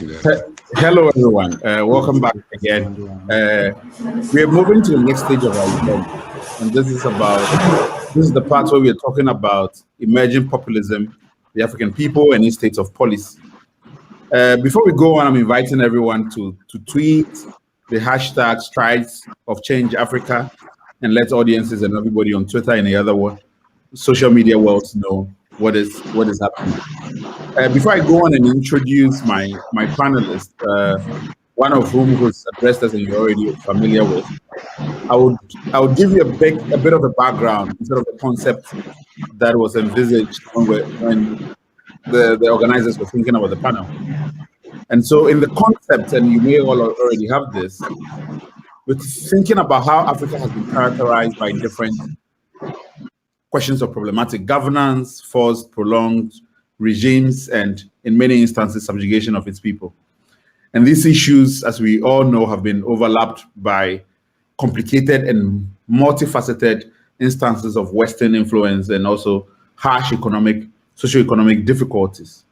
Hello, everyone. Welcome back again. We are moving to the next stage of our event, and this is the part where we are talking about emerging populism, the African people, and its states of policy. Before we go on, I'm inviting everyone to tweet the hashtag Strides of Change Africa and let audiences and everybody on Twitter and the other social media worlds know what is happening. Before I go on and introduce my panelists, one of whom was addressed as you're already familiar with, I would give you a bit of a background instead of the concept that was envisaged when the organizers were thinking about the panel. And so in the concept, and you may all already have this, we're thinking about how Africa has been characterized by different questions of problematic governance, forced, prolonged regimes, and in many instances, subjugation of its people. And these issues, as we all know, have been overlapped by complicated and multifaceted instances of Western influence and also harsh socioeconomic difficulties.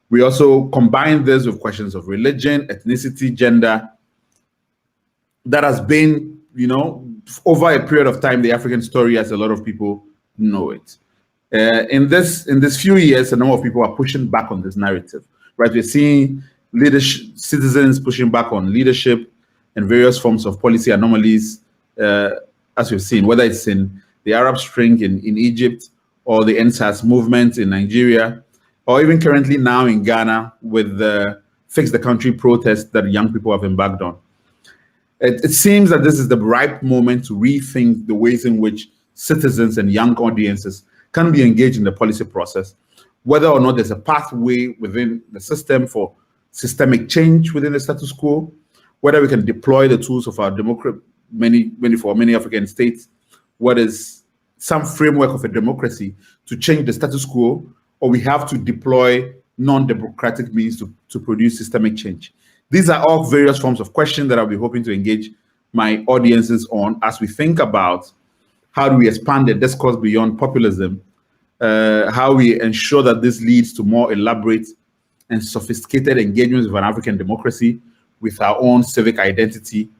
We also combine this with questions of religion, ethnicity, gender. That has been, over a period of time, the African story, as a lot of people know it. In this few years, a number of people are pushing back on this narrative, right? We're seeing citizens pushing back on leadership and various forms of policy anomalies, as we've seen, whether it's in the Arab Spring in Egypt or the NSAS movement in Nigeria, or even currently now in Ghana with the Fix the Country protest that young people have embarked on. It seems that this is the ripe moment to rethink the ways in which citizens and young audiences can be engaged in the policy process, whether or not there's a pathway within the system for systemic change within the status quo, whether we can deploy the tools of our many African states, what is some framework of a democracy to change the status quo, or we have to deploy non-democratic means to produce systemic change. These are all various forms of questions that I'll be hoping to engage my audiences on as we think about how do we expand the discourse beyond populism, how we ensure that this leads to more elaborate and sophisticated engagements with an African democracy, with our own civic identity,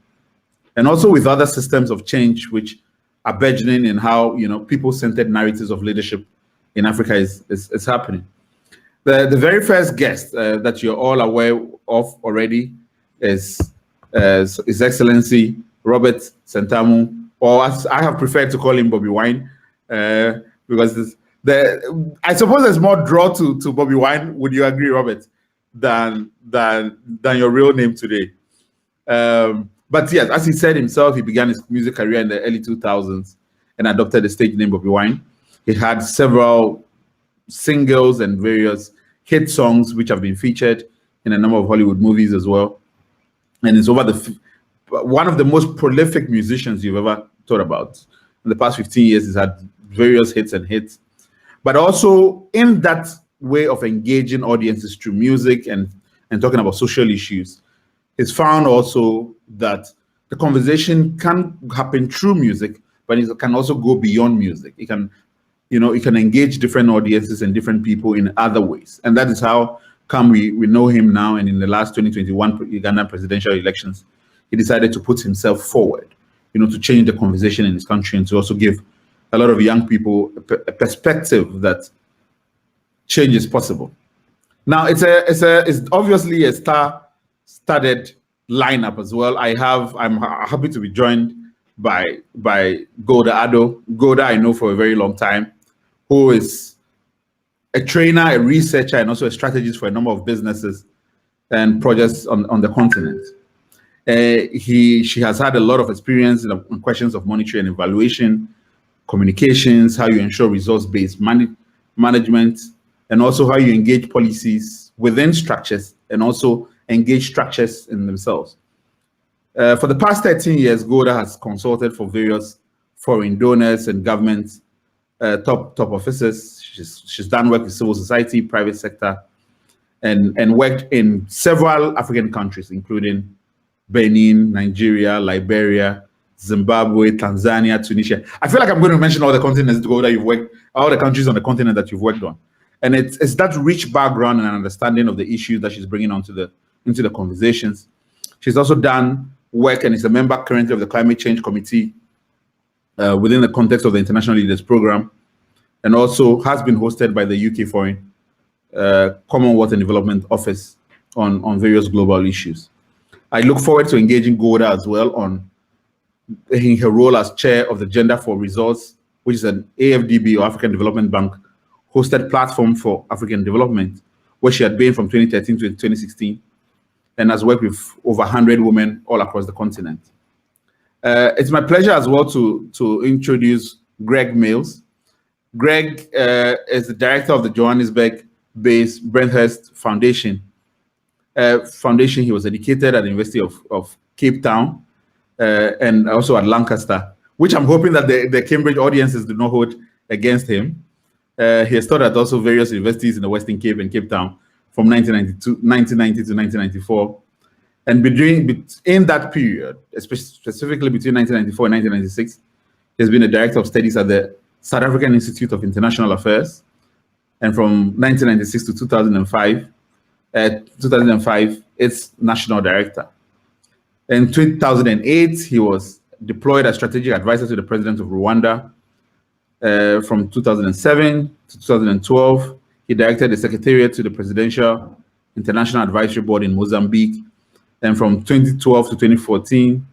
and also with other systems of change which are burgeoning in how people-centered narratives of leadership in Africa is happening. The very first guest that you're all aware of already is His Excellency Robert Sentamu, or as I have preferred to call him, Bobi Wine, because I suppose there's more draw to Bobi Wine. Would you agree, Robert, than your real name today? But yes, as he said himself, he began his music career in the early 2000s and adopted the stage name Bobi Wine. He had several singles and various hit songs which have been featured in a number of Hollywood movies as well. And it's one of the most prolific musicians you've ever thought about. In the past 15 years, he's had various hits. But also in that way of engaging audiences through music and talking about social issues, it's found also that the conversation can happen through music, but it can also go beyond music. It can engage different audiences and different people in other ways. And that is how come we know him now. And in the last 2021 Ugandan presidential elections, he decided to put himself forward, to change the conversation in his country and to also give a lot of young people a perspective that change is possible. Now, it's obviously a star-studded lineup as well. I'm happy to be joined by Golda Addo. Golda, I know for a very long time, who is a trainer, a researcher, and also a strategist for a number of businesses and projects on the continent. She has had a lot of experience in questions of monitoring and evaluation, communications, how you ensure results-based management, and also how you engage policies within structures and also engage structures in themselves. For the past 13 years, Golda has consulted for various foreign donors and government top officers. She's done work with civil society, private sector, and worked in several African countries, including Benin, Nigeria, Liberia, Zimbabwe, Tanzania, Tunisia. I feel like I'm going to mention all the continents that you've worked, all the countries on the continent that you've worked on. And it's that rich background and understanding of the issues that she's bringing onto the into the conversations. She's also done work and is a member currently of the Climate Change Committee within the context of the International Leaders Program, and also has been hosted by the UK Foreign Commonwealth and Development Office on various global issues. I look forward to engaging Golda as well on in her role as chair of the Gender for Results, which is an AFDB or African Development Bank hosted platform for African development, where she had been from 2013 to 2016 and has worked with over 100 women all across the continent. It's my pleasure as well to introduce Greg Mills. Greg is the director of the Johannesburg-based Brenthurst Foundation. He was educated at the University of Cape Town and also at Lancaster, which I'm hoping that the Cambridge audiences do not hold against him. He has taught at also various universities in the Western Cape and Cape Town from 1990 to 1994. And in that period, specifically between 1994 and 1996, he has been a director of studies at the South African Institute of International Affairs. And from 1996 to 2005, its national director. In 2008, he was deployed as strategic advisor to the president of Rwanda. From 2007 to 2012, he directed the secretariat to the Presidential International Advisory Board in Mozambique. And from 2012 to 2014,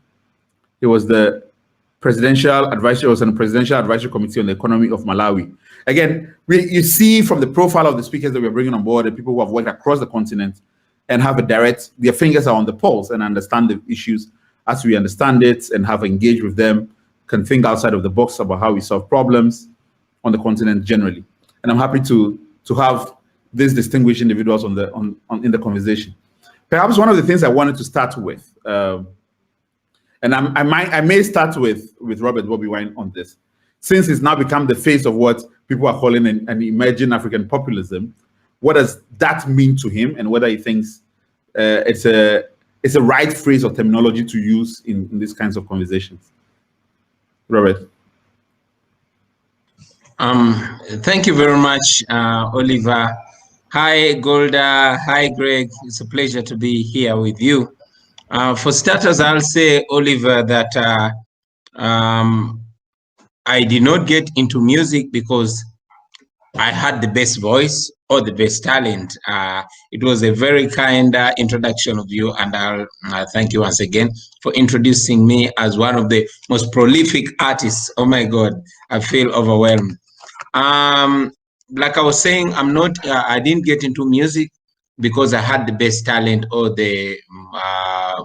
he was the Presidential Advisory Committee on the Economy of Malawi. Again, you see from the profile of the speakers that we're bringing on board, the people who have worked across the continent and have their fingers are on the pulse and understand the issues as we understand it and have engaged with them, can think outside of the box about how we solve problems on the continent generally. And I'm happy to have these distinguished individuals in the conversation. Perhaps one of the things I wanted to start with, and I may start with Robert Bobi Wine on this, since it's now become the face of what people are calling an emerging African populism. What does that mean to him, and whether he thinks it's a right phrase or terminology to use in these kinds of conversations? Robert. Thank you very much, Oliver. Hi, Golda. Hi, Greg. It's a pleasure to be here with you. For starters, I'll say, Oliver, that I did not get into music because I had the best voice or the best talent. It was a very kind introduction of you, and I'll thank you once again for introducing me as one of the most prolific artists. Oh my God, I feel overwhelmed. Like I was saying, I didn't get into music because I had the best talent or the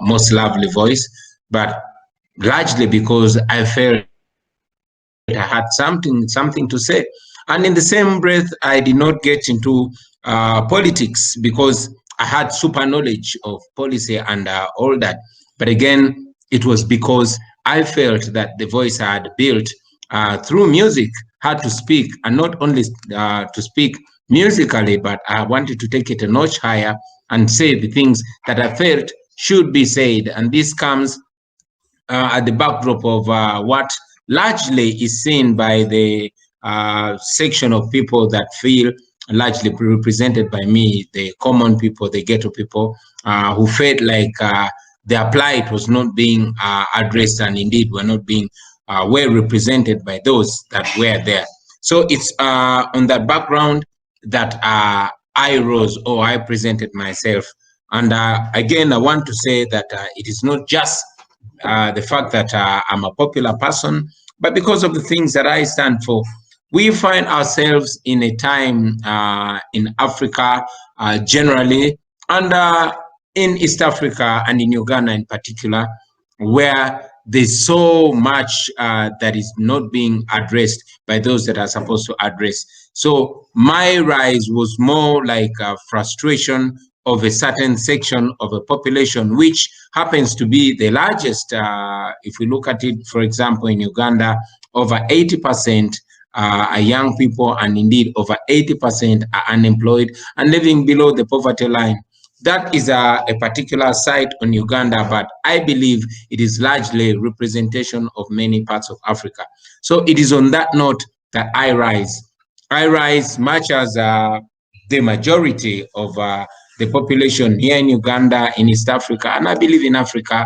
most lovely voice, but largely because I felt I had something to say. And in the same breath, I did not get into politics because I had super knowledge of policy and all that. But again, it was because I felt that the voice I had built through music had to speak, and not only to speak musically, but I wanted to take it a notch higher and say the things that I felt should be said. And this comes at the backdrop of what largely is seen by the section of people that feel largely represented by me, the common people, the ghetto people, who felt like their plight was not being addressed, and indeed were not being well represented by those that were there. So it's on that background that I rose, or I presented myself. And again, I want to say that it is not just the fact that I'm a popular person, but because of the things that I stand for. We find ourselves in a time in Africa generally, and in East Africa and in Uganda in particular, where there's so much that is not being addressed by those that are supposed to address. So my rise was more like a frustration of a certain section of a population, which happens to be the largest. If we look at it, for example, in Uganda, over 80% are young people, and indeed over 80% are unemployed and living below the poverty line. That is a particular site on Uganda, but I believe it is largely representation of many parts of Africa. So it is on that note that I rise. I rise much as the majority of the population here in Uganda, in East Africa, and I believe in Africa,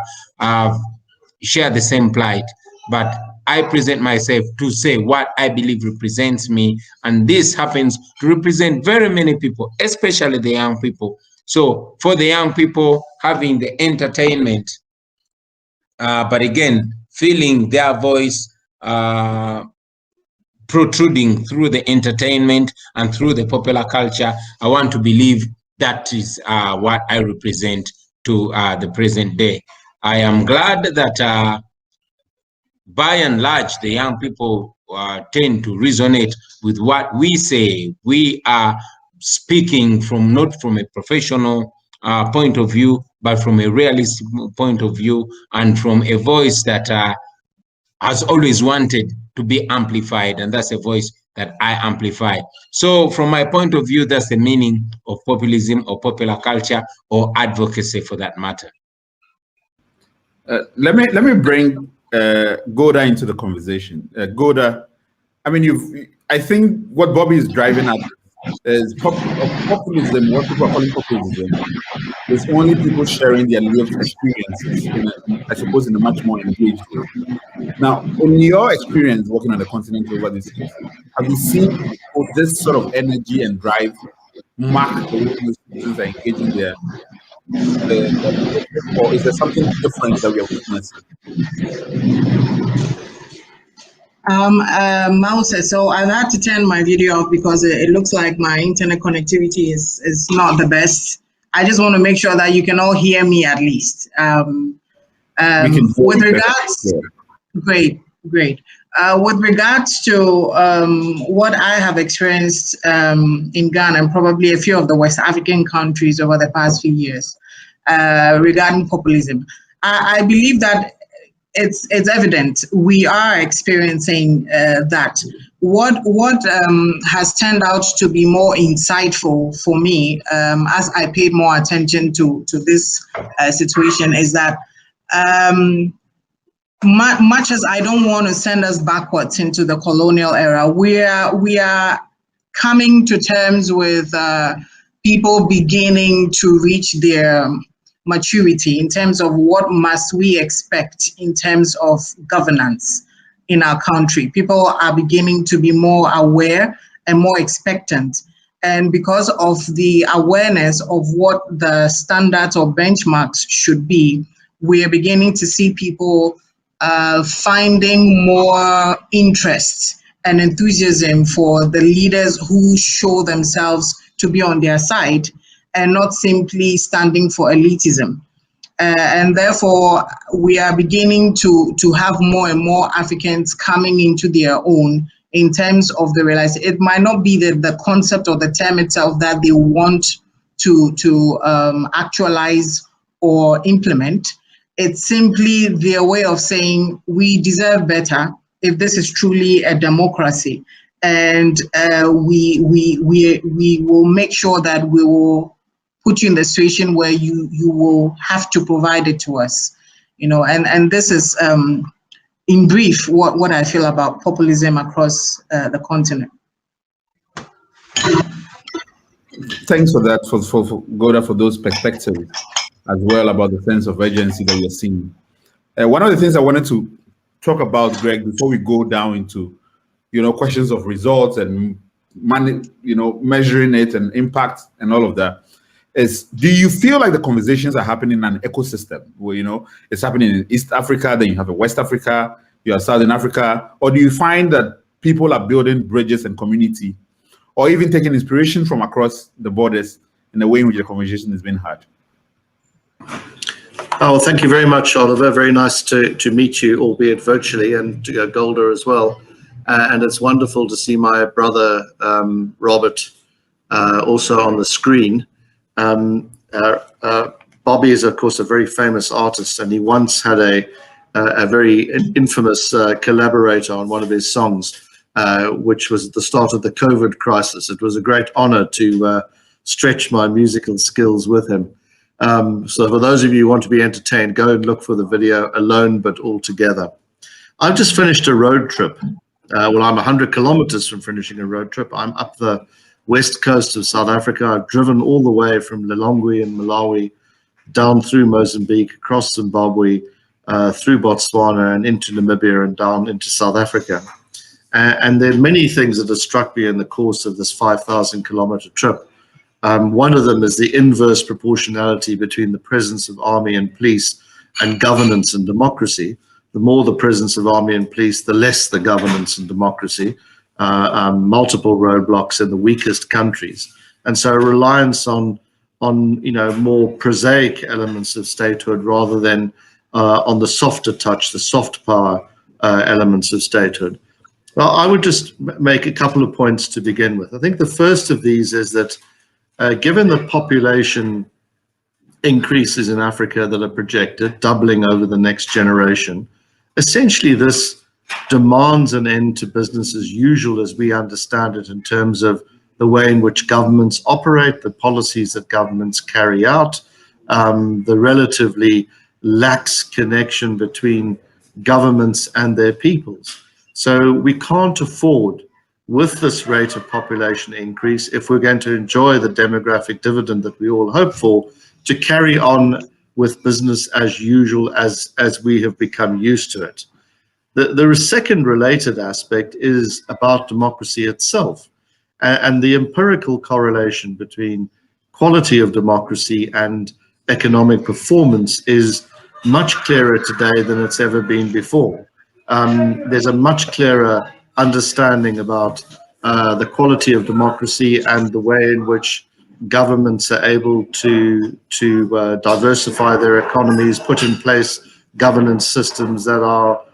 share the same plight. But I present myself to say what I believe represents me, and this happens to represent very many people, especially the young people. So for the young people, having the entertainment, but again, feeling their voice protruding through the entertainment and through the popular culture, I want to believe that is what I represent to the present day. I am glad that by and large, the young people tend to resonate with what we say. We are speaking from not from a professional point of view, but from a realistic point of view, and from a voice that has always wanted to be amplified, and that's a voice that I amplify. So from my point of view, that's the meaning of populism or popular culture or advocacy for that matter. Let me bring Golda into the conversation. Golda, I mean, I think what Bobi is driving at is populism. What people are calling populism is only people sharing their lived experiences I suppose, in a much more engaged way. Now, in your experience working on the continent over these years, have you seen this sort of energy and drive mark the way citizens are engaging their leadership, or is there something different that we are witnessing? Mouse, so I've had to turn my video off because it looks like my internet connectivity is not the best. I just want to make sure that you can all hear me at least. With regards, great. With regards to what I have experienced in Ghana and probably a few of the West African countries over the past few years regarding populism, I believe that it's evident we are experiencing that. What has turned out to be more insightful for me as I paid more attention to this situation is that much as I don't want to send us backwards into the colonial era, we are coming to terms with people beginning to reach their maturity in terms of what must we expect in terms of governance in our country. People are beginning to be more aware and more expectant. And because of the awareness of what the standards or benchmarks should be, we are beginning to see people finding more interest and enthusiasm for the leaders who show themselves to be on their side and not simply standing for elitism. And therefore, we are beginning to have more and more Africans coming into their own in terms of the realization. It might not be the concept or the term itself that they want to actualize or implement. It's simply their way of saying we deserve better if this is truly a democracy, and we will make sure that we will put you in the situation where you will have to provide it to us, and this is in brief what I feel about populism across the continent. Thanks for that, for Golda, for those perspectives as well about the sense of urgency that you're seeing. One of the things I wanted to talk about, Greg, before we go down into questions of results and measuring it and impact and all of that, is, do you feel like the conversations are happening in an ecosystem where it's happening in East Africa, then you have a West Africa, you have Southern Africa, or do you find that people are building bridges and community, or even taking inspiration from across the borders in the way in which the conversation is being had? Oh, thank you very much, Oliver. Very nice to meet you, albeit virtually, and Golda as well. And it's wonderful to see my brother, Robert, also on the screen. Bobi is, of course, a very famous artist, and he once had a very infamous collaborator on one of his songs, which was at the start of the COVID crisis. It was a great honor to stretch my musical skills with him. So for those of you who want to be entertained, go and look for the video, Alone But All Together. I've just finished a road trip. Well, I'm 100 kilometers from finishing a road trip. I'm up the west coast of South Africa. I've driven all the way from Lilongwe in Malawi down through Mozambique, across Zimbabwe, through Botswana and into Namibia and down into South Africa. And there are many things that have struck me in the course of this 5,000 kilometer trip. One of them is the inverse proportionality between the presence of army and police and governance and democracy. The more the presence of army and police, the less the governance and democracy. Multiple roadblocks in the weakest countries, and so a reliance on more prosaic elements of statehood rather than on the softer touch, the soft power elements of statehood. Well, I would just make a couple of points to begin with. I think the first of these is that given the population increases in Africa that are projected, doubling over the next generation, essentially this demands an end to business as usual as we understand it in terms of the way in which governments operate, the policies that governments carry out, the relatively lax connection between governments and their peoples. So we can't afford, with this rate of population increase, if we're going to enjoy the demographic dividend that we all hope for, to carry on with business as usual as we have become used to it. The second related aspect is about democracy itself, and the empirical correlation between quality of democracy and economic performance is much clearer today than it's ever been before. There's a much clearer understanding about the quality of democracy and the way in which governments are able to diversify their economies, put in place governance systems that are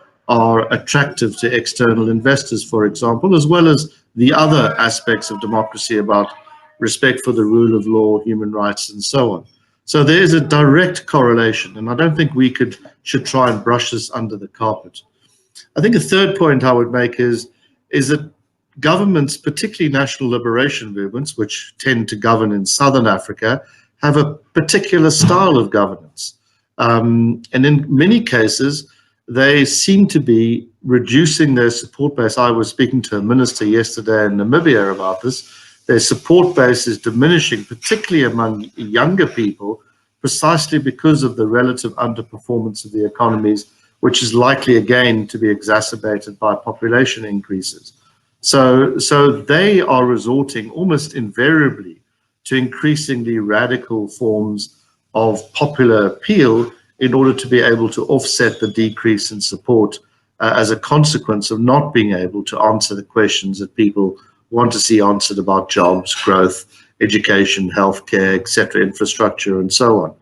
attractive to external investors, for example, as well as the other aspects of democracy about respect for the rule of law, human rights, and so on. So there is a direct correlation, and I don't think we should try and brush this under the carpet. I think a third point I would make is that governments, particularly national liberation movements, which tend to govern in Southern Africa, have a particular style of governance. And in many cases, they seem to be reducing their support base. I was speaking to a minister yesterday in Namibia about this. Their support base is diminishing, particularly among younger people, precisely because of the relative underperformance of the economies, which is likely again to be exacerbated by population increases. So they are resorting almost invariably to increasingly radical forms of popular appeal in order to be able to offset the decrease in support as a consequence of not being able to answer the questions that people want to see answered about jobs, growth, education, healthcare, etc., infrastructure, and so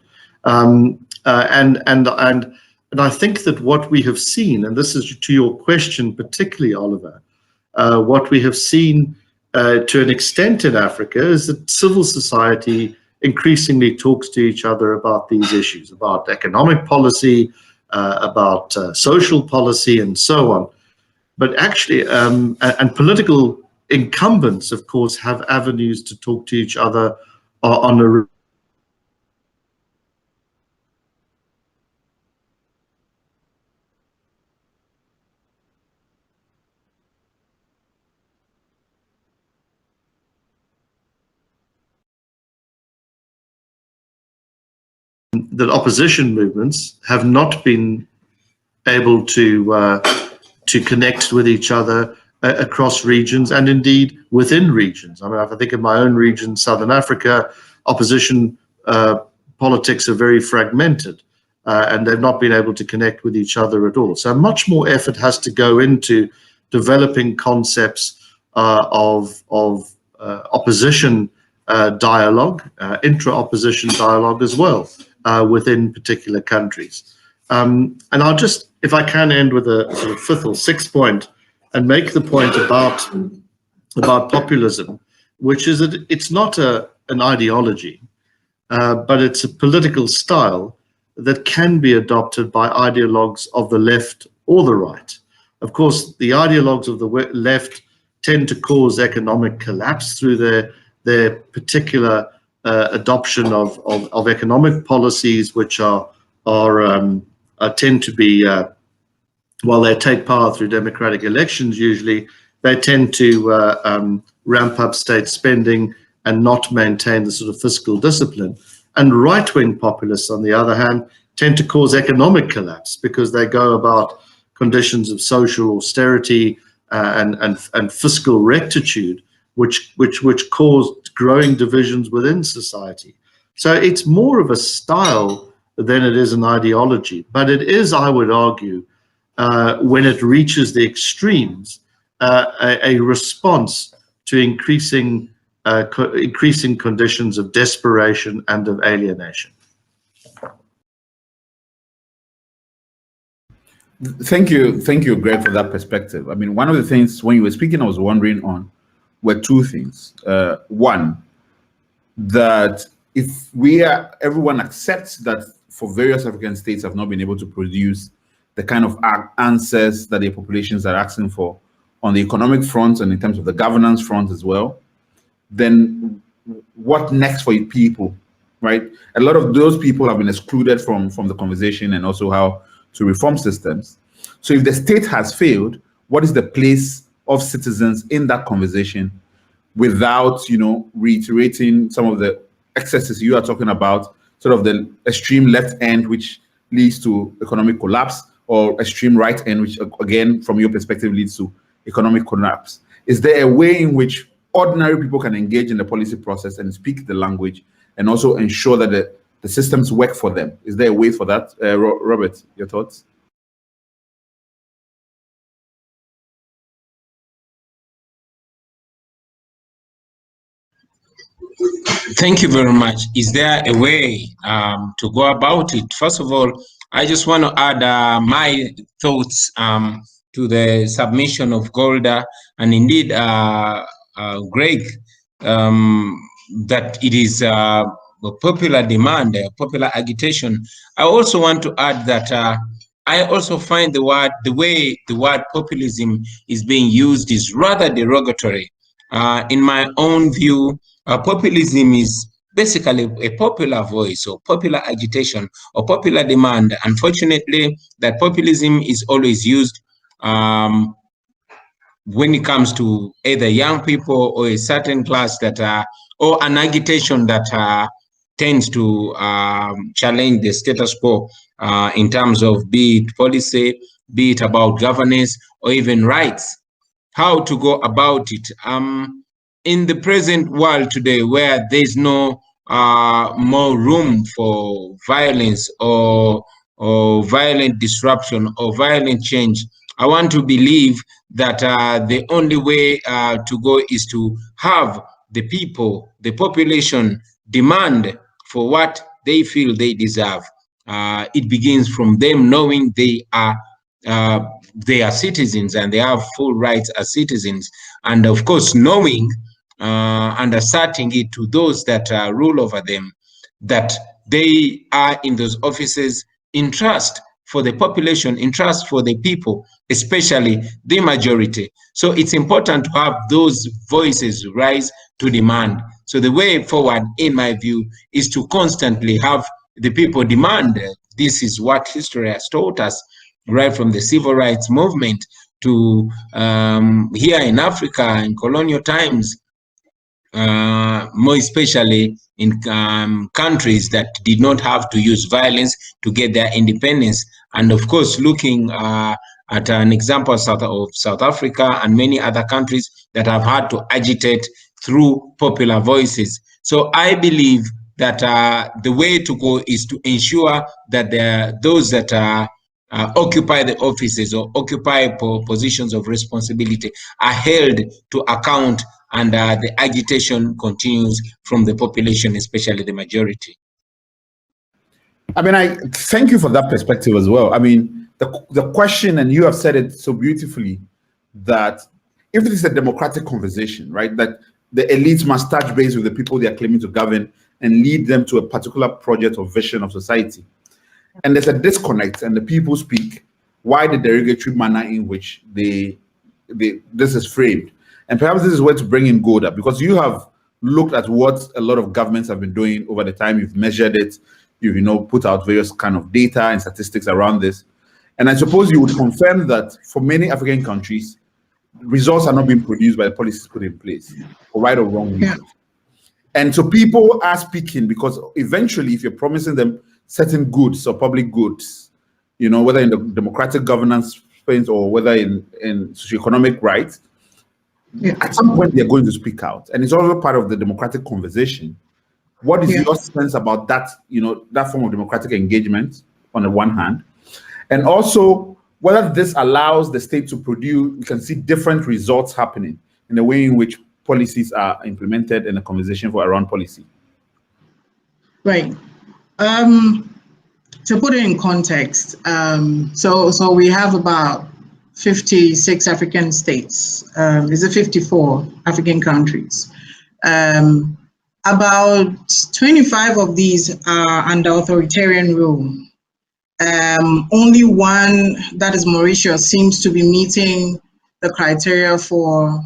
on. And I think that what we have seen, and this is to your question particularly, Oliver, what we have seen to an extent in Africa is that civil society increasingly talks to each other about these issues, about economic policy, about social policy, and so on. But actually, and political incumbents, of course, have avenues to talk to each other on a that opposition movements have not been able to connect with each other across regions and indeed within regions. I mean, if I think of my own region, Southern Africa, opposition politics are very fragmented and they've not been able to connect with each other at all. So much more effort has to go into developing concepts of opposition dialogue, intra-opposition dialogue as well. Within particular countries. And I'll just, if I can, end with a sort of fifth or sixth point and make the point about populism, which is that it's not an ideology, but it's a political style that can be adopted by ideologues of the left or the right. Of course, the ideologues of the left tend to cause economic collapse through their particular adoption of economic policies, which tend to be, while they take power through democratic elections, usually they tend to ramp up state spending and not maintain the sort of fiscal discipline. And right-wing populists, on the other hand, tend to cause economic collapse because they go about conditions of social austerity and fiscal rectitude, which cause growing divisions within society. So it's more of a style than it is an ideology. But it is, I would argue, when it reaches the extremes, a response to increasing conditions of desperation and of alienation. Thank you, Greg, for that perspective. I mean, one of the things when you were speaking, I was wondering on were two things. One, that if everyone accepts that for various African states have not been able to produce the kind of answers that their populations are asking for on the economic front and in terms of the governance front as well, then what next for people, right? A lot of those people have been excluded from the conversation and also how to reform systems. So if the state has failed, what is the place of citizens in that conversation without, reiterating some of the excesses you are talking about, sort of the extreme left end, which leads to economic collapse, or extreme right end, which again, from your perspective, leads to economic collapse? Is there a way in which ordinary people can engage in the policy process and speak the language and also ensure that the systems work for them? Is there a way for that? Robert, your thoughts? Thank you very much. Is there a way to go about it? First of all, I just want to add my thoughts to the submission of Golda and indeed Greg, that it is a popular demand, popular agitation. I also want to add that I also find the way the word populism is being used is rather derogatory. In my own view, populism is basically a popular voice or popular agitation or popular demand. Unfortunately, that populism is always used when it comes to either young people or a certain class that or an agitation that tends to challenge the status quo in terms of be it policy, be it about governance or even rights. How to go about it? In the present world today, where there's no more room for violence or violent disruption or violent change, I want to believe that the only way to go is to have the people, the population, demand for what they feel they deserve. It begins from them knowing they are citizens and they have full rights as citizens, and of course knowing and asserting it to those that rule over them, that they are in those offices in trust for the population, in trust for the people, especially the majority. So it's important to have those voices rise to demand. So the way forward, in my view, is to constantly have the people demand. This is what history has taught us, right from the civil rights movement to here in Africa in colonial times, more especially in countries that did not have to use violence to get their independence. And of course, looking at an example of South Africa and many other countries that have had to agitate through popular voices. So I believe that the way to go is to ensure that those that occupy the offices or occupy positions of responsibility are held to account, and the agitation continues from the population, especially the majority. I mean, I thank you for that perspective as well. I mean, the question, and you have said it so beautifully, that if it is a democratic conversation, right, that the elites must touch base with the people they are claiming to govern and lead them to a particular project or vision of society. And there's a disconnect, and the people speak why the derogatory manner in which this is framed. And perhaps this is where to bring in Golda, because you have looked at what a lot of governments have been doing over the time. You've measured it, you've put out various kind of data and statistics around this. And I suppose you would confirm that for many African countries, results are not being produced by the policies put in place, for right or wrong reasons. And so people are speaking because eventually, if you're promising them certain goods or public goods, you know, whether in the democratic governance space or whether in socioeconomic rights, at some point they're going to speak out. And it's also part of the democratic conversation. What is your sense about that, you know, that form of democratic engagement on the one hand? And also whether this allows the state to produce, we can see different results happening in the way in which policies are implemented in a conversation for around policy. Right. To put it in context, so we have about 56 African states. Is it 54 African countries? About 25 of these are under authoritarian rule. Only one, that is Mauritius, seems to be meeting the criteria for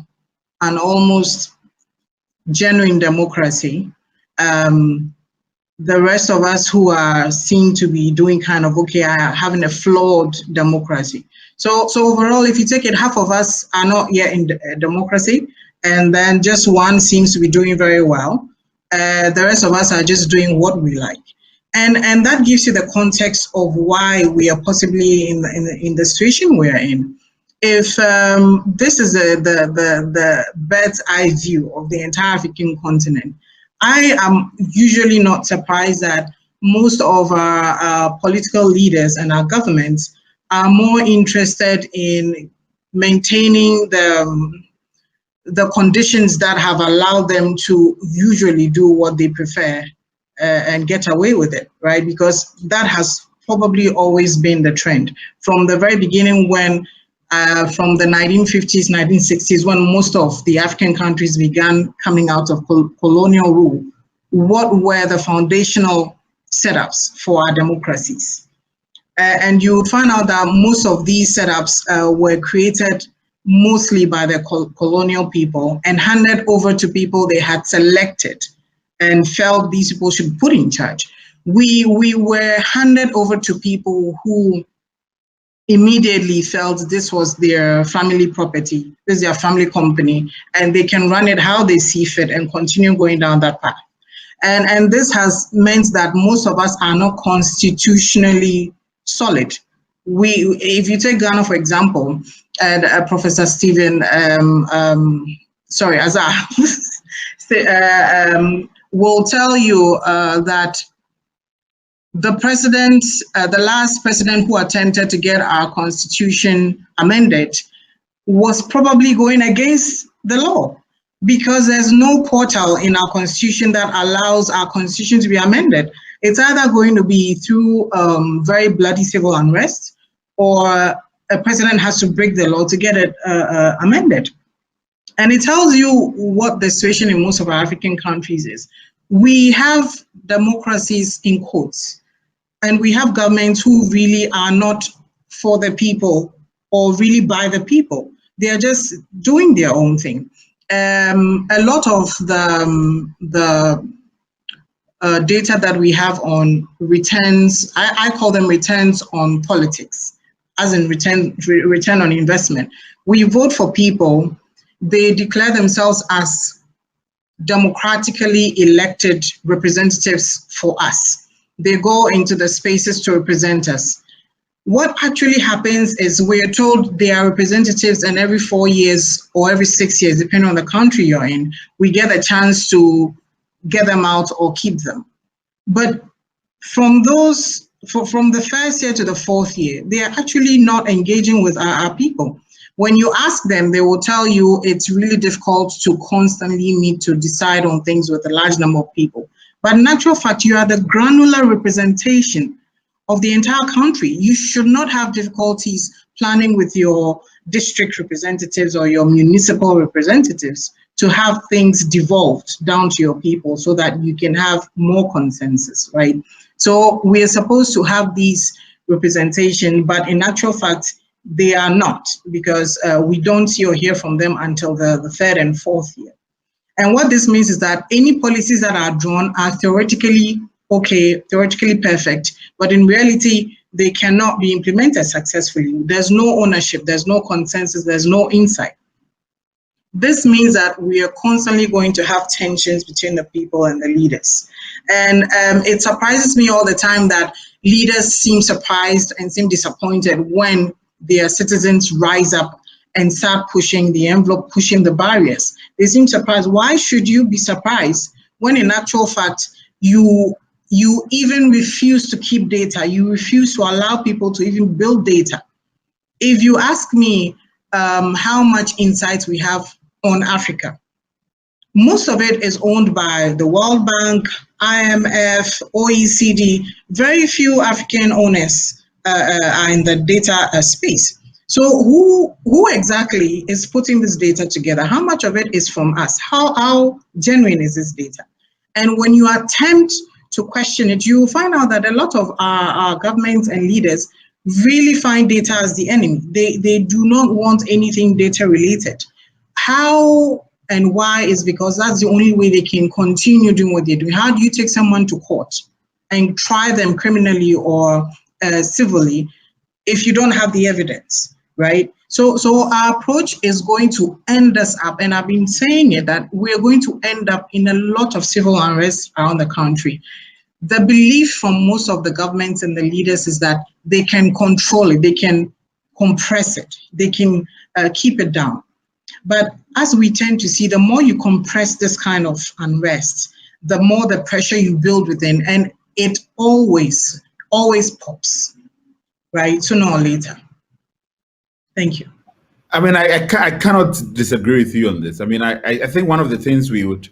an almost genuine democracy. The rest of us who are seen to be doing kind of okay, having a flawed democracy. So overall, if you take it, half of us are not yet in democracy, and then just one seems to be doing very well. The rest of us are just doing what we like. And that gives you the context of why we are possibly in the situation we're in. If this is the bird's eye view of the entire African continent, I am usually not surprised that most of our political leaders and our governments are more interested in maintaining the conditions that have allowed them to usually do what they prefer and get away with it, right? Because that has probably always been the trend from the very beginning, when from the 1950s, 1960s, when most of the African countries began coming out of colonial rule. What were the foundational setups for our democracies? And you would find out that most of these setups were created mostly by the colonial people and handed over to people they had selected and felt these people should be put in charge. We were handed over to people who immediately felt this was their family property, this is their family company, and they can run it how they see fit and continue going down that path. And this has meant that most of us are not constitutionally solid. If you take Ghana, for example, and Professor Stephen, Azar, will tell you that the president, the last president who attempted to get our constitution amended was probably going against the law, because there's no portal in our constitution that allows our constitution to be amended. It's either going to be through very bloody civil unrest, or a president has to break the law to get it amended. And it tells you what the situation in most of our African countries is. We have democracies in quotes, and we have governments who really are not for the people or really by the people. They are just doing their own thing. A lot of the data that we have on returns, I call them returns on politics, as in return on investment. We vote for people, they declare themselves as democratically elected representatives for us. They go into the spaces to represent us. What actually happens is we're told they are representatives, and every 4 years or every 6 years, depending on the country you're in, we get a chance to get them out or keep them. But from those, from the first year to the fourth year, they are actually not engaging with our people. When you ask them, they will tell you it's really difficult to constantly meet to decide on things with a large number of people. But in actual fact, you are the granular representation of the entire country. You should not have difficulties planning with your district representatives or your municipal representatives to have things devolved down to your people so that you can have more consensus, right? So we are supposed to have these representation, but in actual fact, they are not, because we don't see or hear from them until the third and fourth year. And what this means is that any policies that are drawn are theoretically okay, theoretically perfect, but in reality, they cannot be implemented successfully. There's no ownership, there's no consensus, there's no insight. This means that we are constantly going to have tensions between the people and the leaders. And it surprises me all the time that leaders seem surprised and seem disappointed when their citizens rise up and start pushing the envelope, pushing the barriers. They seem surprised. Why should you be surprised when in actual fact, you even refuse to keep data, you refuse to allow people to even build data? If you ask me how much insights we have on Africa, most of it is owned by the World Bank, IMF, OECD. Very few African owners are in the data space. So who exactly is putting this data together? How much of it is from us? How genuine is this data? And when you attempt to question it, you will find out that a lot of our governments and leaders really find data as the enemy. They do not want anything data related. How and why is because that's the only way they can continue doing what they're doing. How do you take someone to court and try them criminally or civilly if you don't have the evidence, right? So our approach is going to end us up, and I've been saying it, that we're going to end up in a lot of civil unrest around the country. The belief from most of the governments and the leaders is that they can control it, they can compress it, they can keep it down. But as we tend to see, the more you compress this kind of unrest, the more the pressure you build within, and it always pops, right? Sooner or later. Thank you. I mean, I cannot disagree with you on this. I mean, I think one of the things we would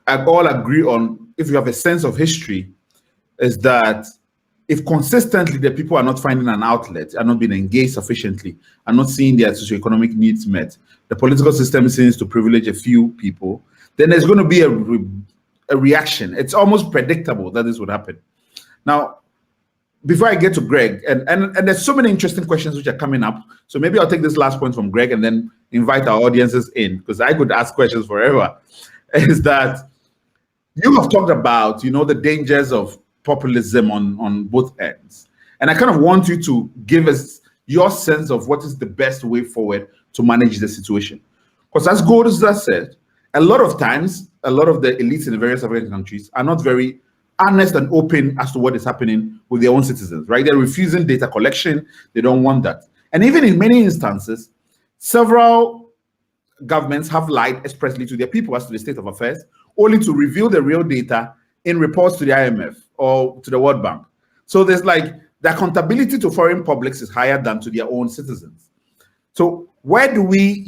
all agree on, if you have a sense of history, is that if consistently the people are not finding an outlet, are not being engaged sufficiently, are not seeing their socioeconomic needs met, the political system seems to privilege a few people, then there's going to be a reaction. It's almost predictable that this would happen. Now, before I get to Greg, and there's so many interesting questions which are coming up, so maybe I'll take this last point from Greg and then invite our audiences in, because I could ask questions forever, is that you have talked about, the dangers of populism on both ends. And I kind of want you to give us your sense of what is the best way forward to manage the situation. Because as Golda said, a lot of times, a lot of the elites in the various African countries are not very honest and open as to what is happening with their own citizens, right? They're refusing data collection. They don't want that. And even in many instances, several governments have lied expressly to their people as to the state of affairs, only to reveal the real data in reports to the IMF or to the World Bank. So there's like the accountability to foreign publics is higher than to their own citizens. So where do we,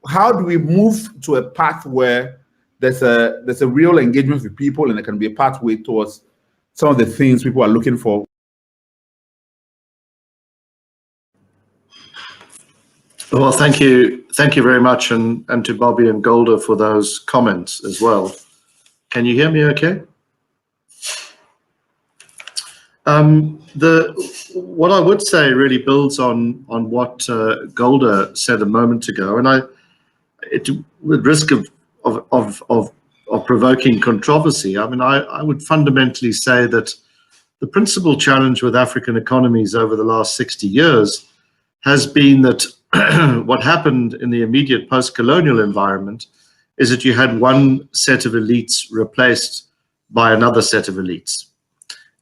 how do we move to a path where there's a real engagement with people and there can be a pathway towards some of the things people are looking for? Well, thank you very much, and to Bobi and Golda for those comments as well. Can you hear me okay? What I would say really builds on what Golda said a moment ago, and with risk of provoking controversy, I mean, I would fundamentally say that the principal challenge with African economies over the last 60 years has been that what happened in the immediate post-colonial environment is that you had one set of elites replaced by another set of elites.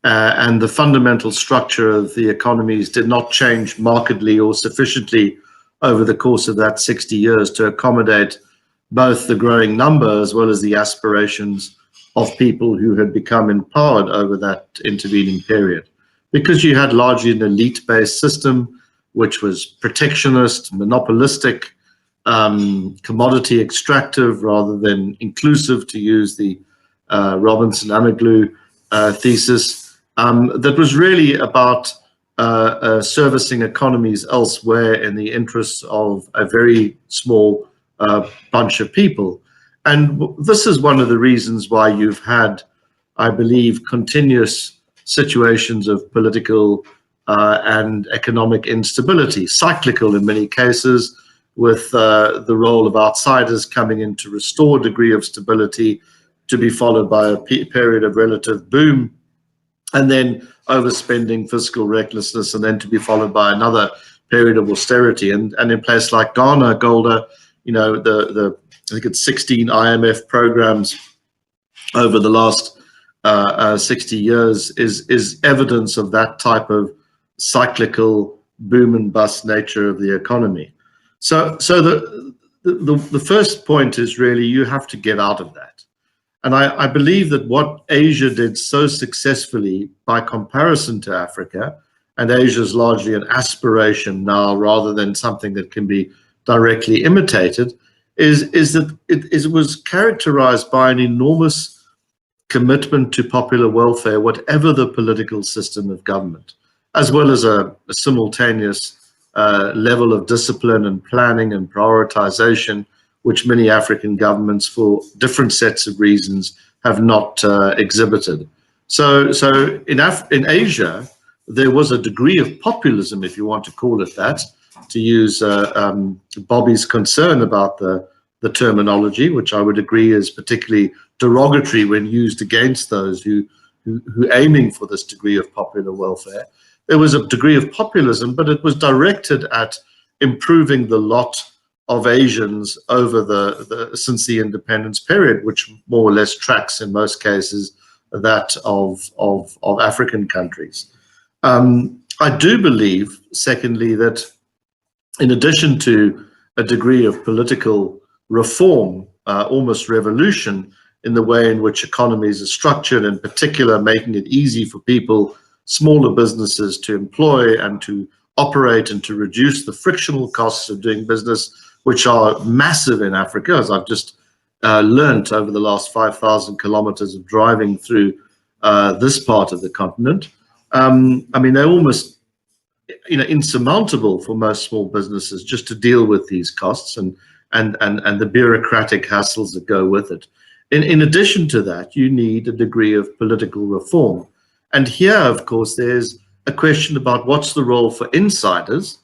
And the fundamental structure of the economies did not change markedly or sufficiently over the course of that 60 years to accommodate both the growing number as well as the aspirations of people who had become empowered over that intervening period. Because you had largely an elite-based system which was protectionist, monopolistic, commodity extractive rather than inclusive, to use the Robinson-Amiglu thesis, that was really about servicing economies elsewhere in the interests of a very small bunch of people. And this is one of the reasons why you've had, I believe, continuous situations of political and economic instability, cyclical in many cases, with the role of outsiders coming in to restore a degree of stability, to be followed by a period of relative boom, and then overspending, fiscal recklessness, and then to be followed by another period of austerity, and in places like Ghana, Golda, you know, I think it's 16 IMF programs over the last 60 years is evidence of that type of cyclical boom and bust nature of the economy. So the first point is really you have to get out of that. And I believe that what Asia did so successfully by comparison to Africa, and Asia is largely an aspiration now rather than something that can be directly imitated, is that it was characterized by an enormous commitment to popular welfare, whatever the political system of government, as well as a simultaneous level of discipline and planning and prioritization, which many African governments, for different sets of reasons, have not exhibited. So in Asia, there was a degree of populism, if you want to call it that, to use Bobi's concern about the terminology, which I would agree is particularly derogatory when used against those who aiming for this degree of popular welfare. There was a degree of populism, but it was directed at improving the lot of Asians over since the independence period, which more or less tracks in most cases that of African countries. I do believe, secondly, that in addition to a degree of political reform, almost revolution in the way in which economies are structured, in particular making it easy for people, smaller businesses, to employ and to operate and to reduce the frictional costs of doing business, which are massive in Africa, as I've just learnt over the last 5,000 kilometers of driving through this part of the continent. I mean, they're almost, you know, insurmountable for most small businesses just to deal with these costs and the bureaucratic hassles that go with it. In addition to that, you need a degree of political reform. And here, of course, there's a question about what's the role for insiders,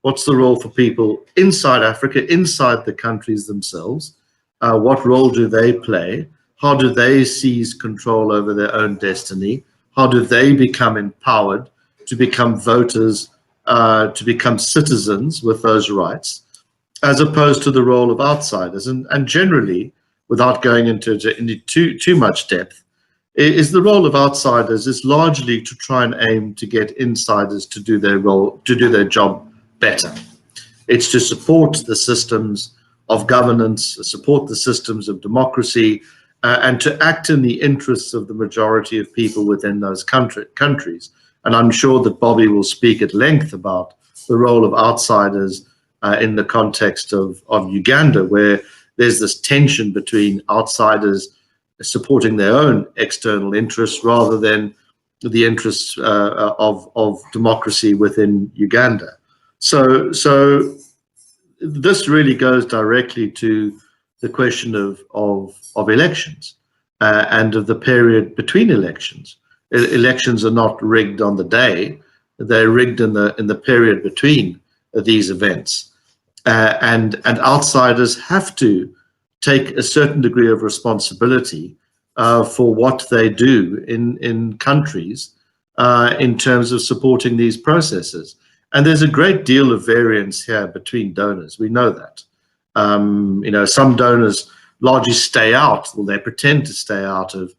what's the role for people inside Africa, inside the countries themselves, what role do they play, how do they seize control over their own destiny, how do they become empowered to become voters, to become citizens with those rights, as opposed to the role of outsiders. And generally, without going into too much depth, is the role of outsiders is largely to try and aim to get insiders to do their role, to do their job better. It's to support the systems of governance, support the systems of democracy, and to act in the interests of the majority of people within those countries. And I'm sure that Bobi will speak at length about the role of outsiders in the context of Uganda, where there's this tension between outsiders supporting their own external interests rather than the interests of democracy within Uganda. So this really goes directly to the question of elections and of the period between elections. Elections are not rigged on the day; they're rigged in the period between these events, and outsiders have to take a certain degree of responsibility for what they do in countries in terms of supporting these processes. And there's a great deal of variance here between donors. We know that. You know, some donors largely stay out, or they pretend to stay out of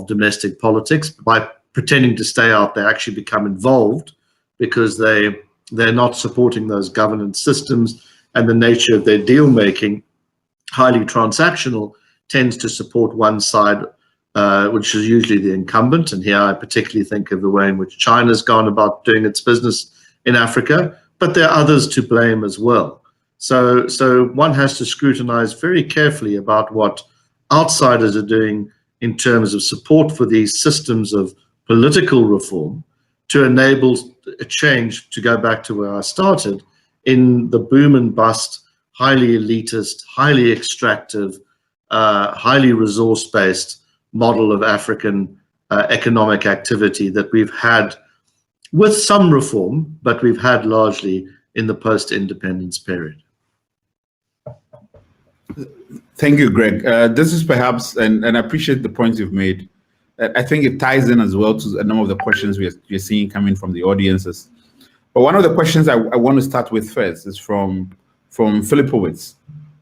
domestic politics. By pretending to stay out, they actually become involved because they're not supporting those governance systems, and the nature of their deal making, highly transactional, tends to support one side, which is usually the incumbent. And here I particularly think of the way in which China's gone about doing its business in Africa, but there are others to blame as well. So one has to scrutinize very carefully about what outsiders are doing in terms of support for these systems of political reform to enable a change, to go back to where I started, in the boom and bust, highly elitist, highly extractive, highly resource-based model of African economic activity that we've had, with some reform, but we've had largely in the post-independence period. Thank you, Greg. This is perhaps, and I appreciate the points you've made. I think it ties in as well to a number of the questions we're seeing coming from the audiences. But one of the questions I want to start with first is from Filipowitz,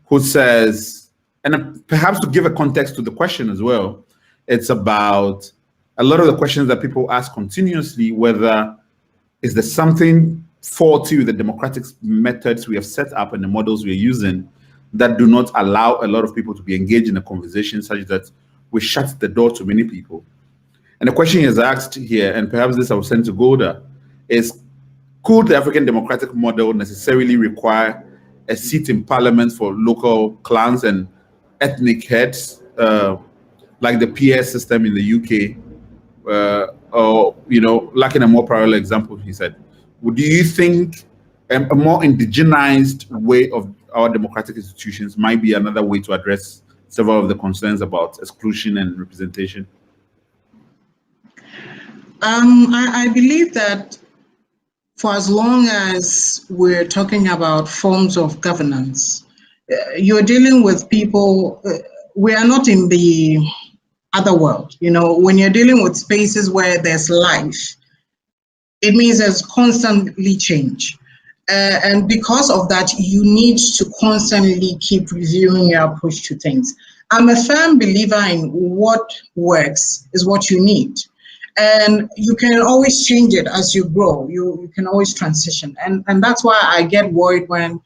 who says, and perhaps to give a context to the question as well, it's about a lot of the questions that people ask continuously, whether is there something faulty with the democratic methods we have set up and the models we're using that do not allow a lot of people to be engaged in a conversation such that we shut the door to many people. And the question is asked here, and perhaps this I will send to Golda, is could the African democratic model necessarily require a seat in parliament for local clans and ethnic heads, like the PS system in the UK, or, you know, like in a more parallel example, he said, do you think a more indigenized way of our democratic institutions might be another way to address several of the concerns about exclusion and representation? I believe that for as long as we're talking about forms of governance, you're dealing with people, we are not in the other world. You know, when you're dealing with spaces where there's life, it means there's constantly change. And because of that, you need to constantly keep reviewing your approach to things. I'm a firm believer in what works is what you need. And you can always change it as you grow. You can always transition. And that's why I get worried when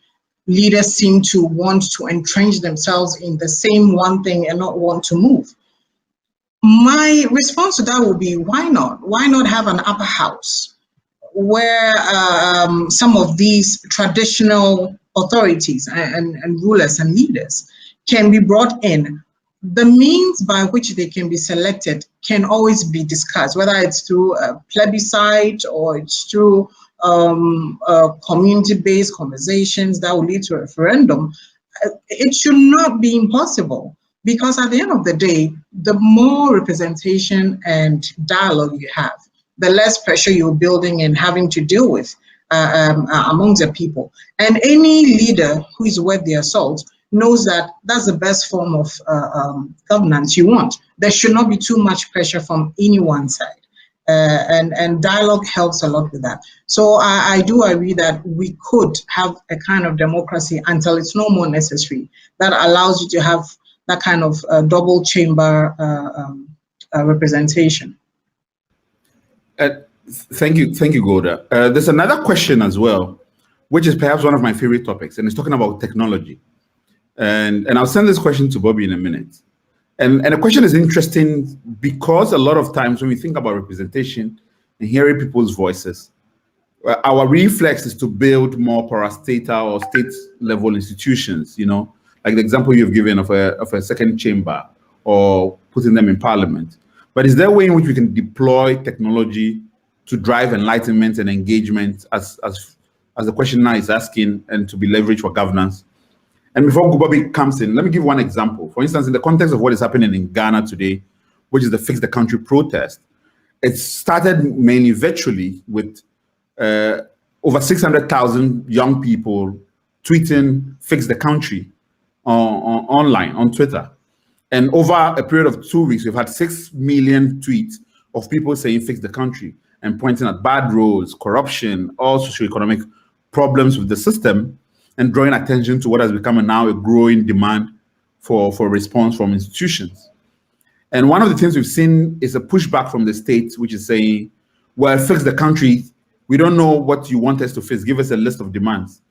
leaders seem to want to entrench themselves in the same one thing and not want to move. My response to that would be, why not? Why not have an upper house where some of these traditional authorities and rulers and leaders can be brought in? The means by which they can be selected can always be discussed, whether it's through a plebiscite or it's through community-based conversations that will lead to a referendum. It should not be impossible, because at the end of the day, the more representation and dialogue you have, the less pressure you're building and having to deal with among the people. And any leader who is worth the assault knows that that's the best form of governance you want. There should not be too much pressure from any one side. And dialogue helps a lot with that. So I do agree that we could have a kind of democracy until it's no more necessary, that allows you to have that kind of double chamber representation. Thank you, Golda. There's another question as well, which is perhaps one of my favorite topics, and it's talking about technology. And I'll send this question to Bobi in a minute. And the question is interesting because a lot of times when we think about representation and hearing people's voices, our reflex is to build more parastatal or state-level institutions, you know, like the example you've given of a second chamber or putting them in parliament. But is there a way in which we can deploy technology to drive enlightenment and engagement, as the question now is asking, and to be leveraged for governance? And before Bobi comes in, let me give one example. For instance, in the context of what is happening in Ghana today, which is the Fix the Country protest, it started mainly virtually with over 600,000 young people tweeting Fix the Country online, on Twitter. And over a period of 2 weeks, we've had 6 million tweets of people saying Fix the Country and pointing at bad roads, corruption, all socioeconomic problems with the system, and drawing attention to what has become now a growing demand for response from institutions. And one of the things we've seen is a pushback from the state, which is saying, well, Fix the Country, we don't know what you want us to fix, give us a list of demands.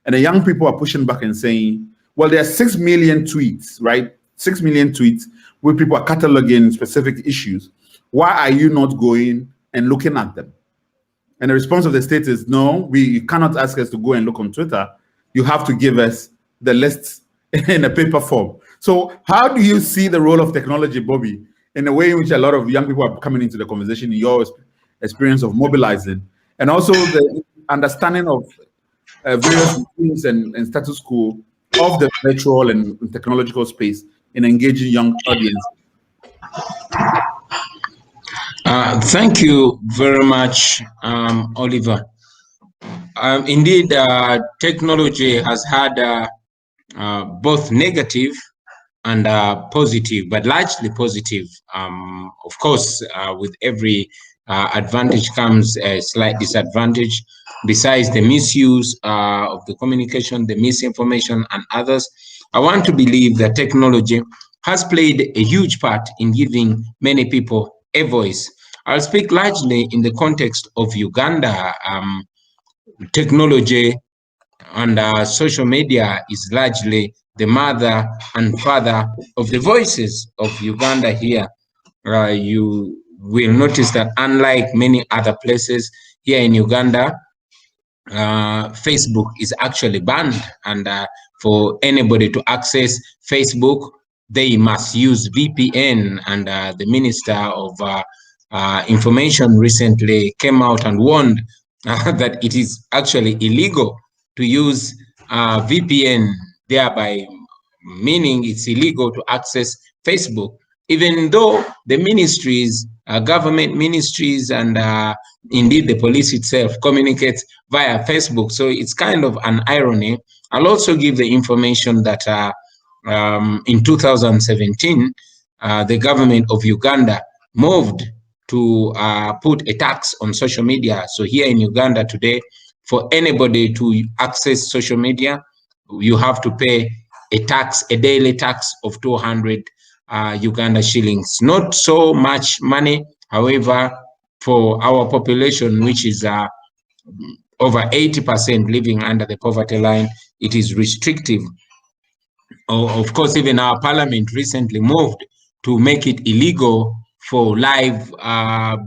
And the young people are pushing back and saying, well, there are 6 million tweets, right? 6 million tweets where people are cataloging specific issues. Why are you not going and looking at them? And the response of the state is, no, you cannot ask us to go and look on Twitter. You have to give us the lists in a paper form. So how do you see the role of technology, Bobi, in a way in which a lot of young people are coming into the conversation in your experience of mobilizing, and also the understanding of various things and status quo of the virtual and technological space in engaging young audiences? Thank you very much, Oliver. Indeed, technology has had both negative and positive, but largely positive. Of course, with every advantage comes a slight disadvantage. Besides the misuse of the communication, the misinformation, and others, I want to believe that technology has played a huge part in giving many people a voice. I'll speak largely in the context of Uganda. Technology and social media is largely the mother and father of the voices of Uganda here. You will notice that unlike many other places here in Uganda, Facebook is actually banned, and for anybody to access Facebook, they must use VPN. And the Minister of Information recently came out and warned that it is actually illegal to use VPN, thereby meaning it's illegal to access Facebook, even though the ministries, government ministries, and indeed the police itself communicates via Facebook. So it's kind of an irony. I'll also give the information that in 2017, the government of Uganda moved to put a tax on social media. So here in Uganda today, for anybody to access social media, you have to pay a tax, a daily tax of 200 Uganda shillings. Not so much money, however, for our population, which is over 80% living under the poverty line, it is restrictive. Of course, even our parliament recently moved to make it illegal for live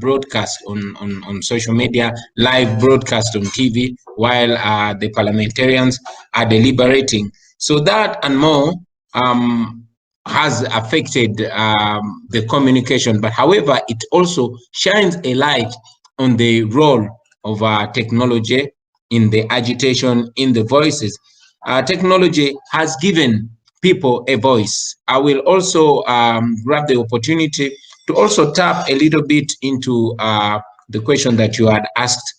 broadcast on social media, live broadcast on TV, while the parliamentarians are deliberating. So that and more has affected the communication. But however, it also shines a light on the role of technology in the agitation, in the voices. Technology has given people a voice. I will also grab the opportunity to also tap a little bit into the question that you had asked,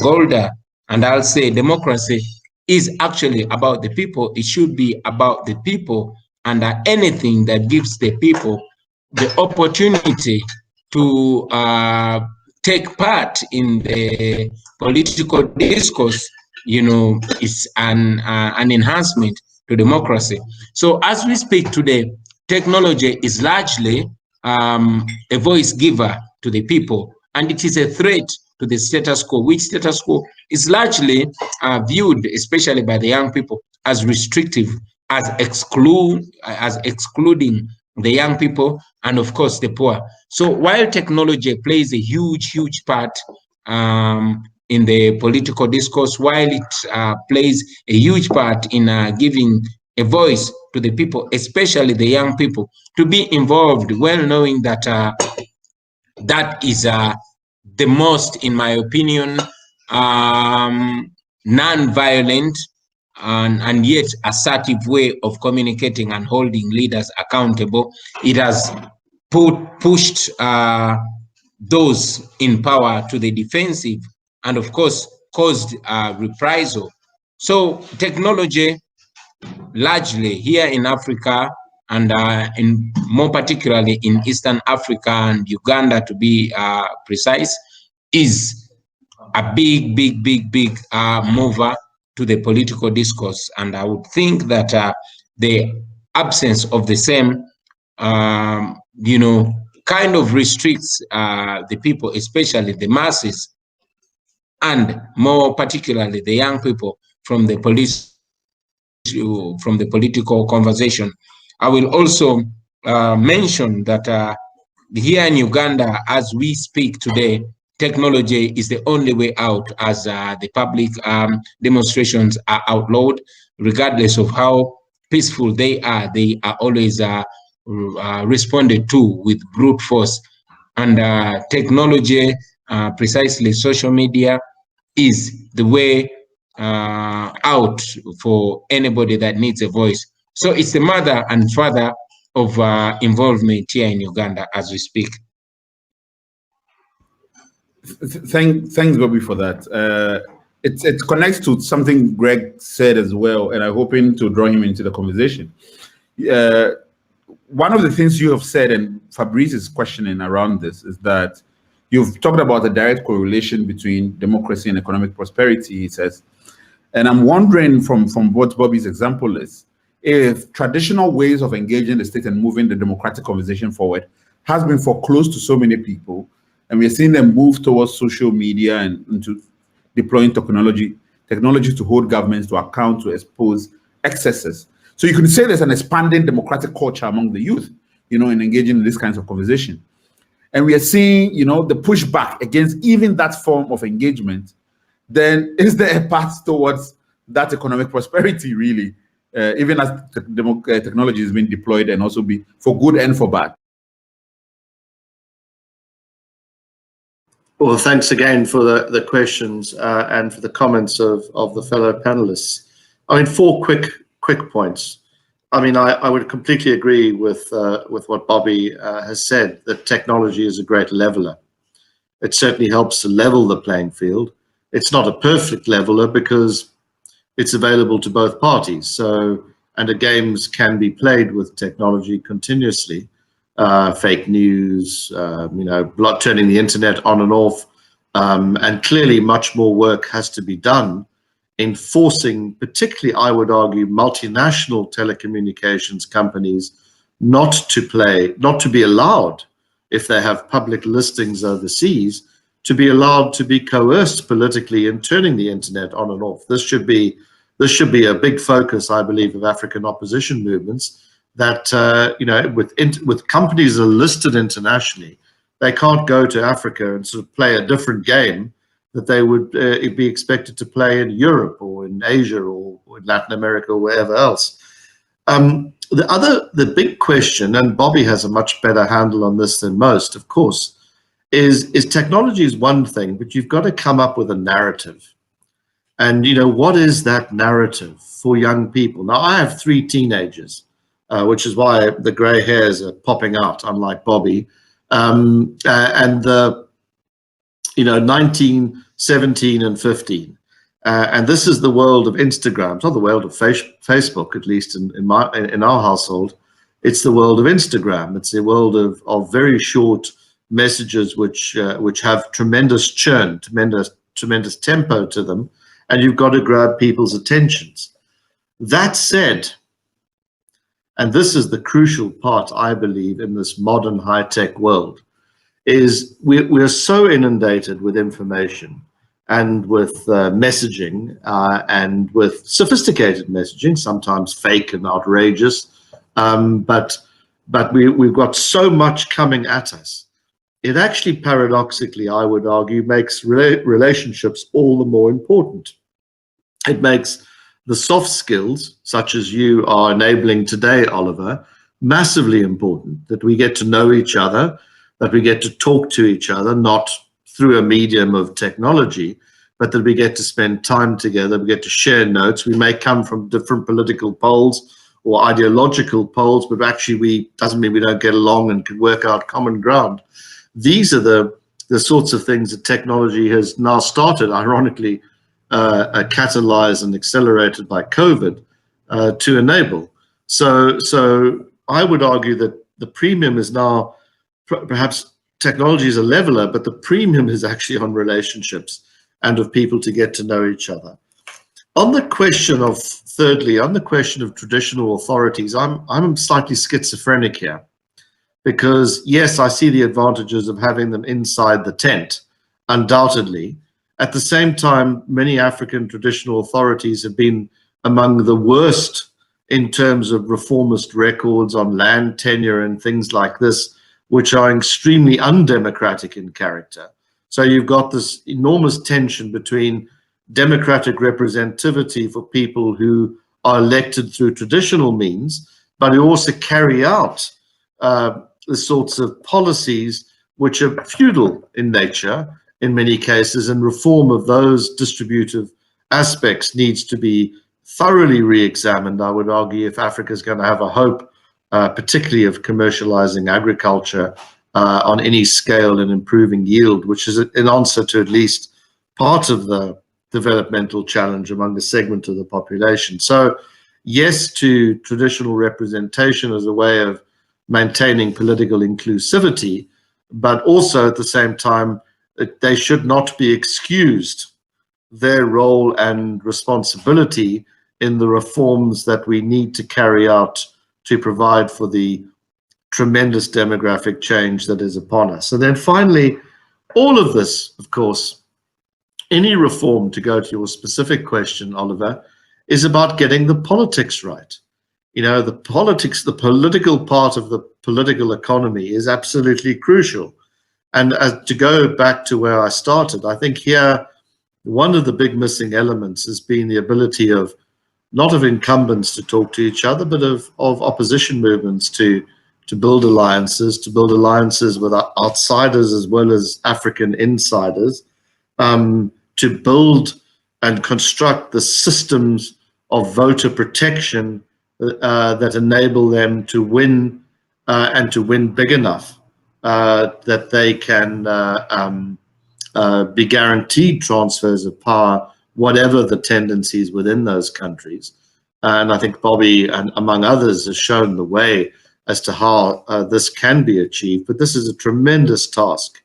Golda, and I'll say democracy is actually about the people. It should be about the people, and anything that gives the people the opportunity to take part in the political discourse, you know, is an enhancement to democracy. So as we speak today, technology is largely a voice giver to the people, and it is a threat to the status quo, which status quo is largely viewed, especially by the young people, as restrictive, as excluding the young people and of course the poor. So while technology plays a huge part in the political discourse, while it plays a huge part in giving a voice to the people, especially the young people, to be involved, well knowing that that is the most, in my opinion, non-violent and yet assertive way of communicating and holding leaders accountable. It has pushed those in power to the defensive and of course caused reprisal. So technology largely here in Africa, and in more particularly in Eastern Africa and Uganda to be precise, is a big mover to the political discourse. And I would think that the absence of the same, you know, kind of restricts the people, especially the masses, and more particularly the young people from the political conversation. I will also mention that here in Uganda, as we speak today, technology is the only way out, as the public demonstrations are outlawed. Regardless of how peaceful they are always responded to with brute force. And technology, precisely social media, is the way out for anybody that needs a voice. So it's the mother and father of involvement here in Uganda as we speak. Thanks, Bobi, for that. It connects to something Greg said as well, and I'm hoping to draw him into the conversation. One of the things you have said, and Fabrice is questioning around this, is that You've talked about a direct correlation between democracy and economic prosperity, he says. And I'm wondering from what Bobi's example is, if traditional ways of engaging the state and moving the democratic conversation forward has been foreclosed to so many people, and we're seeing them move towards social media and into deploying technology to hold governments to account, to expose excesses. So you can say there's an expanding democratic culture among the youth, in engaging in these kinds of conversation. And we are seeing, the pushback against even that form of engagement. Then is there a path towards that economic prosperity, really, even as technology is being deployed and also be for good and for bad? Well, thanks again for the questions and for the comments of the fellow panelists. I mean, 4 quick points. I mean, I would completely agree with what Bobi has said, that technology is a great leveler. It certainly helps to level the playing field. It's not a perfect leveler because it's available to both parties. So, and the games can be played with technology continuously. Fake news, turning the internet on and off, and clearly much more work has to be done in forcing, particularly, I would argue, multinational telecommunications companies not to be allowed, if they have public listings overseas, to be allowed to be coerced politically in turning the internet on and off. This should be a big focus, I believe, of African opposition movements. That with companies that are listed internationally, they can't go to Africa and sort of play a different game that they would be expected to play in Europe or in Asia or in Latin America or wherever else. The big question, and Bobi has a much better handle on this than most, of course, is technology is one thing, but you've got to come up with a narrative. And what is that narrative for young people? Now, I have 3 teenagers. Which is why the gray hairs are popping out, unlike Bobi. And the 19, 17, and 15. And this is the world of Instagram. It's not the world of Facebook, at least in our household. It's the world of Instagram. It's the world of very short messages which have tremendous churn, tremendous tempo to them, and you've got to grab people's attentions. That said, and this is the crucial part, I believe, in this modern high-tech world, is we're so inundated with information and with messaging and with sophisticated messaging, sometimes fake and outrageous, but we've got so much coming at us. It actually, paradoxically, I would argue, makes relationships all the more important. It makes the soft skills, such as you are enabling today, Oliver, massively important, that we get to know each other, that we get to talk to each other, not through a medium of technology, but that we get to spend time together, we get to share notes. We may come from different political poles or ideological poles, but actually doesn't mean we don't get along and can work out common ground. These are the sorts of things that technology has now started, ironically, catalyzed and accelerated by COVID to enable. So I would argue that the premium is now, perhaps technology is a leveler, but the premium is actually on relationships and of people to get to know each other. On the question of, thirdly, on the question of traditional authorities, I'm slightly schizophrenic here, because yes, I see the advantages of having them inside the tent, undoubtedly. At the same time, many African traditional authorities have been among the worst in terms of reformist records on land tenure and things like this, which are extremely undemocratic in character. So you've got this enormous tension between democratic representativity for people who are elected through traditional means, but who also carry out the sorts of policies which are feudal in nature, in many cases, and reform of those distributive aspects needs to be thoroughly re-examined, I would argue, if Africa is going to have a hope, particularly of commercializing agriculture on any scale and improving yield, which is an answer to at least part of the developmental challenge among a segment of the population. So yes to traditional representation as a way of maintaining political inclusivity, but also at the same time, they should not be excused their role and responsibility in the reforms that we need to carry out to provide for the tremendous demographic change that is upon us. And then finally, all of this, of course, any reform, to go to your specific question, Oliver, is about getting the politics right. You know, the politics, the political part of the political economy is absolutely crucial. And to go back to where I started, I think here, one of the big missing elements has been the ability of not of incumbents to talk to each other, but of opposition movements to build alliances, with outsiders as well as African insiders, to build and construct the systems of voter protection that enable them to win and to win big enough that they can be guaranteed transfers of power, whatever the tendencies within those countries. And I think Bobi, and among others, has shown the way as to how this can be achieved. But this is a tremendous task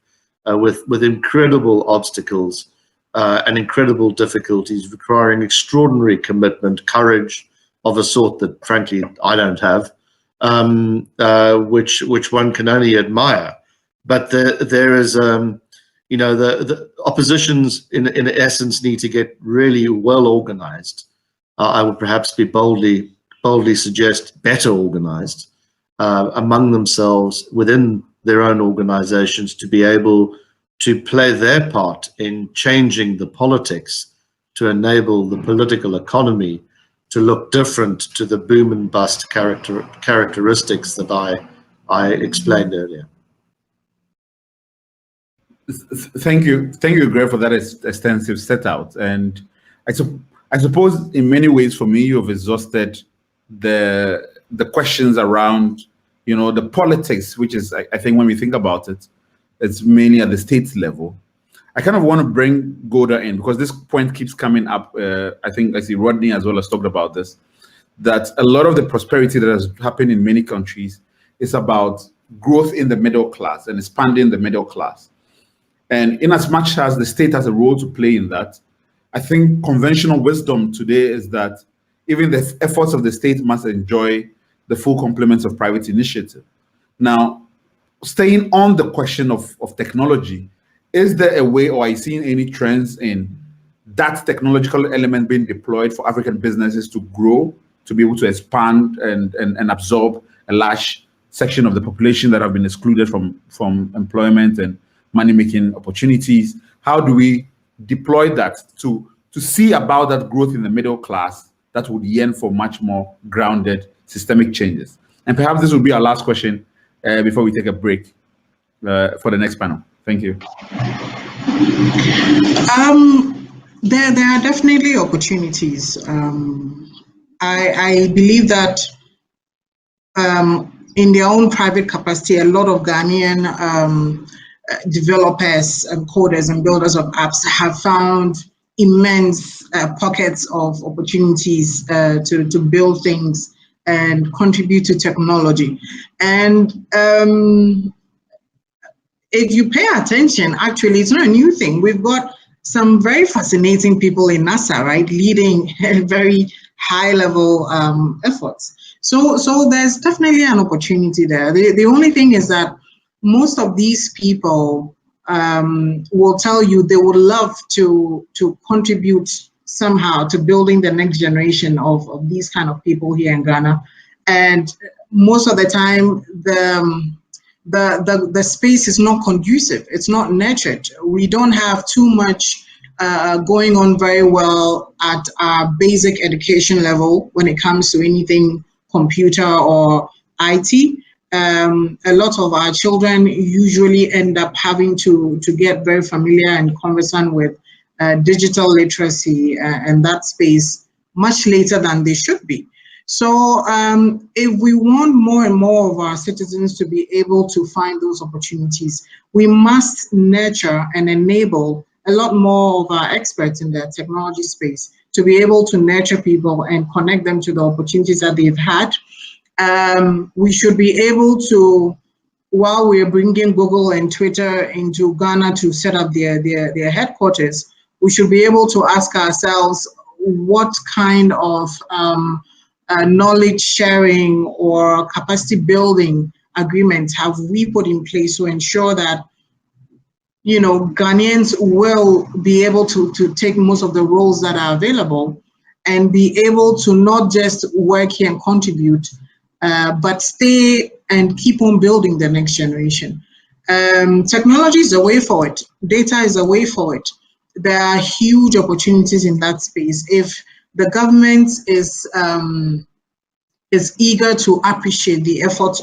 with incredible obstacles and incredible difficulties, requiring extraordinary commitment, courage of a sort that, frankly, I don't have, which one can only admire. But there is, you know, the oppositions in essence need to get really well organized. I would perhaps be boldly suggest better organized among themselves within their own organizations to be able to play their part in changing the politics to enable the political economy to look different to the boom and bust characteristics that I explained earlier. Thank you, Greg, for that extensive set out. And I suppose in many ways for me, you've exhausted the questions around, you know, the politics, which is, I think when we think about it, it's mainly at the state level. I kind of want to bring Golda in because this point keeps coming up. I think I see Rodney as well has talked about this, that a lot of the prosperity that has happened in many countries is about growth in the middle class and expanding the middle class. And in as much as the state has a role to play in that, I think conventional wisdom today is that even the efforts of the state must enjoy the full complements of private initiative. Now, staying on the question of technology, is there a way, or are you seeing any trends in that technological element being deployed for African businesses to grow, to be able to expand and absorb a large section of the population that have been excluded from employment and money-making opportunities? How do we deploy that to see about that growth in the middle class that would yearn for much more grounded systemic changes? And perhaps this will be our last question before we take a break for the next panel. Thank you. There are definitely opportunities. I believe that in their own private capacity, a lot of Ghanaian developers and coders and builders of apps have found immense pockets of opportunities to build things and contribute to technology. And if you pay attention, actually, it's not a new thing. We've got some very fascinating people in NASA, right, leading very high-level efforts. So there's definitely an opportunity there. The only thing is that most of these people will tell you they would love to contribute somehow to building the next generation of these kind of people here in Ghana. And most of the time, the space is not conducive. It's not nurtured. We don't have too much going on very well at our basic education level when it comes to anything computer or IT. A lot of our children usually end up having to get very familiar and conversant with digital literacy and that space much later than they should be. So if we want more and more of our citizens to be able to find those opportunities, we must nurture and enable a lot more of our experts in the technology space to be able to nurture people and connect them to the opportunities that they've had. We should be able to while we're bringing Google and Twitter into Ghana to set up their headquarters, we should be able to ask ourselves what kind of knowledge sharing or capacity building agreements have we put in place to ensure that, you know, Ghanaians will be able to take most of the roles that are available and be able to not just work here and contribute, but stay and keep on building the next generation. Technology is a way forward. Data is a way forward. There are huge opportunities in that space. If the government is eager to appreciate the efforts